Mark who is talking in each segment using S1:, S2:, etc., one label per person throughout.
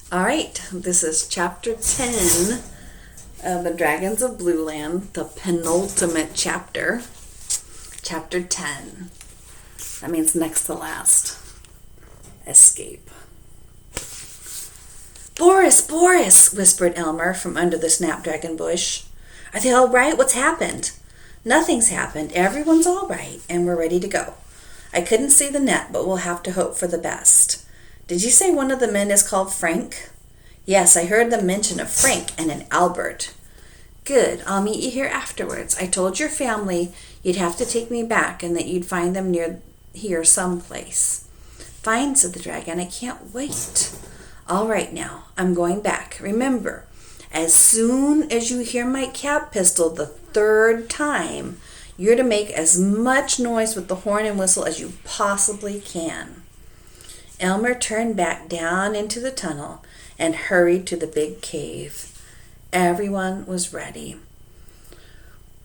S1: All right, this is chapter 10 of the Dragons of Blueland, the penultimate chapter. Chapter 10. That means next to last. Escape. Boris, Boris, whispered Elmer from under the snapdragon bush. Are they all right? What's happened? Nothing's happened. Everyone's all right, and we're ready to go. I couldn't see the net, but we'll have to hope for the best. Did you say one of the men is called Frank? Yes, I heard them mention a Frank and an Albert. Good, I'll meet you here afterwards. I told your family you'd have to take me back and that you'd find them near here someplace. Fine, said the dragon, I can't wait. All right now, I'm going back. Remember, as soon as you hear my cap pistol the third time, you're to make as much noise with the horn and whistle as you possibly can. Elmer turned back down into the tunnel and hurried to the big cave. Everyone was ready.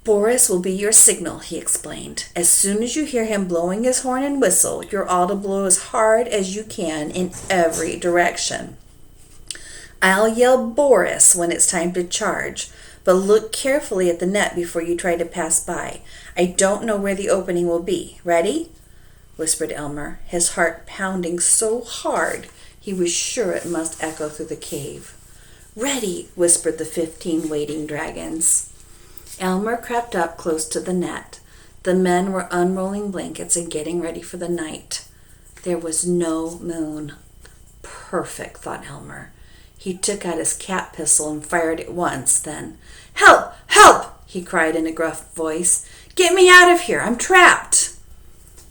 S1: Boris will be your signal, he explained. As soon as you hear him blowing his horn and whistle, you're all to blow as hard as you can in every direction. I'll yell Boris when it's time to charge, but look carefully at the net before you try to pass by. I don't know where the opening will be. Ready? Whispered Elmer, his heart pounding so hard he was sure it must echo through the cave. Ready, whispered the 15 waiting dragons. Elmer crept up close to the net. The men were unrolling blankets and getting ready for the night. There was no moon. Perfect, thought Elmer. He took out his cap pistol and fired it once, then, Help! Help! He cried in a gruff voice. Get me out of here! I'm trapped!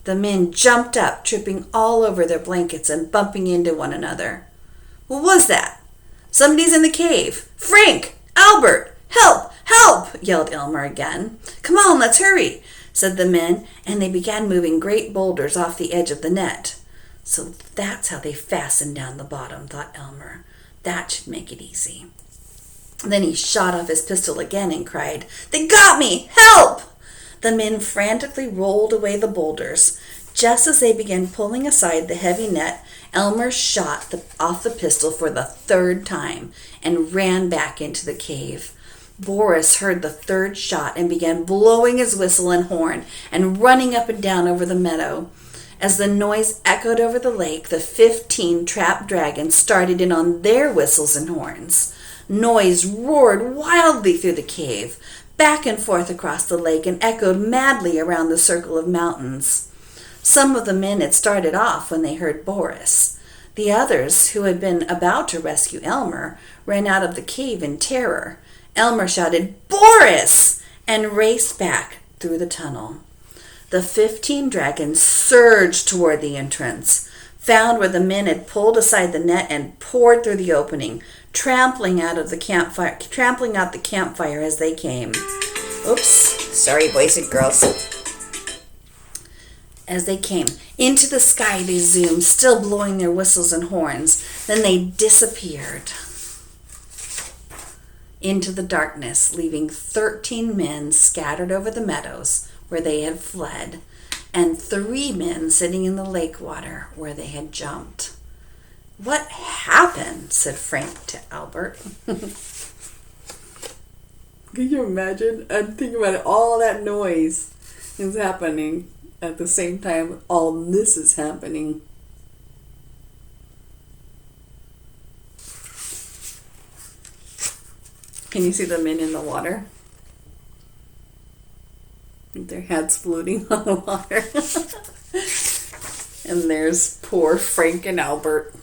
S1: The men jumped up, tripping all over their blankets and bumping into one another. What was that? Somebody's in the cave. Frank! Albert! Help! Help! Yelled Elmer again. Come on, let's hurry, said the men, and they began moving great boulders off the edge of the net. So that's how they fastened down the bottom, thought Elmer. That should make it easy. Then he shot off his pistol again and cried, They got me! Help! The men frantically rolled away the boulders. Just as they began pulling aside the heavy net, Elmer shot off the pistol for the third time and ran back into the cave. Boris heard the third shot and began blowing his whistle and horn and running up and down over the meadow. As the noise echoed over the lake, the 15 trapped dragons started in on their whistles and horns. Noise roared wildly through the cave, back and forth across the lake, and echoed madly around the circle of mountains. Some of the men had started off when they heard Boris. The others, who had been about to rescue Elmer, ran out of the cave in terror. Elmer shouted, Boris! And raced back through the tunnel. The 15 dragons surged toward the entrance, found where the men had pulled aside the net and poured through the opening, trampling out the campfire as they came. Oops, sorry boys and girls. As they came into the sky, they zoomed, still blowing their whistles and horns. Then they disappeared into the darkness, leaving 13 men scattered over the meadows where they had fled, and 3 men sitting in the lake water where they had jumped. What happened? Said Frank to Albert. Can you imagine? I'm thinking about it. All that noise is happening at the same time all this is happening. Can you see the men in the water? Their heads floating on the water. And there's poor Frank and Albert.